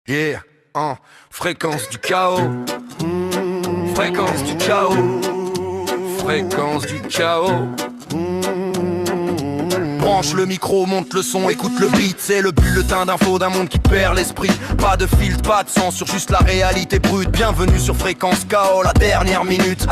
Yeah, fréquence du chaos. Fréquence du chaos. Fréquence du chaos. Branche le micro, monte le son, écoute le beat. C'est le bulletin d'info d'un monde qui perd l'esprit. Pas de filtre, pas de censure, juste la réalité brute. Bienvenue sur Fréquence Chaos, la dernière minute.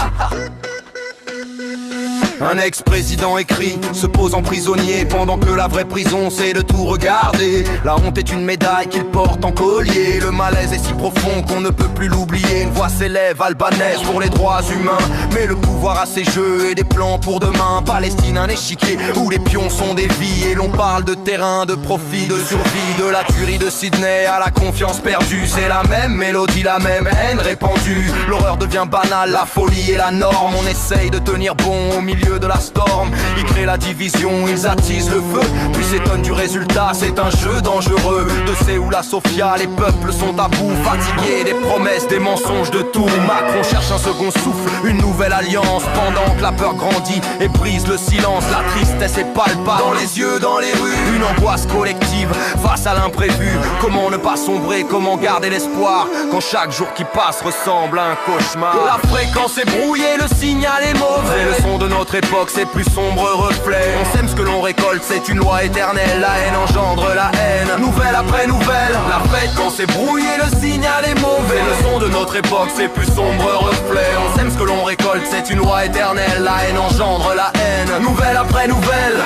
Un ex-président écrit, se pose en prisonnier, pendant que la vraie prison c'est de tout regarder. La honte est une médaille qu'il porte en collier. Le malaise est si profond qu'on ne peut plus l'oublier. Une voix s'élève albanaise pour les droits humains, mais le pouvoir a ses jeux et des plans pour demain. Palestine, un échiquier où les pions sont des vies. Et l'on parle de terrain, de profit, de survie. De la tuerie de Sydney à la confiance perdue. C'est la même mélodie, la même haine répandue. L'horreur devient banale, la folie est la norme. On essaye de tenir bon au milieu de la storm. Ils créent la division, ils attisent le feu, puis s'étonnent du résultat, c'est un jeu dangereux. De Séoul à Sofia, les peuples sont à bout, fatigués des promesses, des mensonges, de tout. Macron cherche un second souffle, une nouvelle alliance, pendant que la peur grandit et brise le silence. La tristesse est palpable dans les yeux, dans les rues. Une angoisse collective face à l'imprévu. Comment ne pas sombrer, comment garder l'espoir quand chaque jour qui passe ressemble à un cauchemar. La fréquence est brouillée, le signal est mauvais. Le son de notre époque, c'est plus sombre reflet. On sème ce que l'on récolte, c'est une loi éternelle. La haine engendre la haine, nouvelle après nouvelle. La fréquence est brouillée, le signal est mauvais. Le son de notre époque, c'est plus sombre reflet. On sème ce que l'on récolte, c'est une loi éternelle. La haine engendre la haine, nouvelle après nouvelle.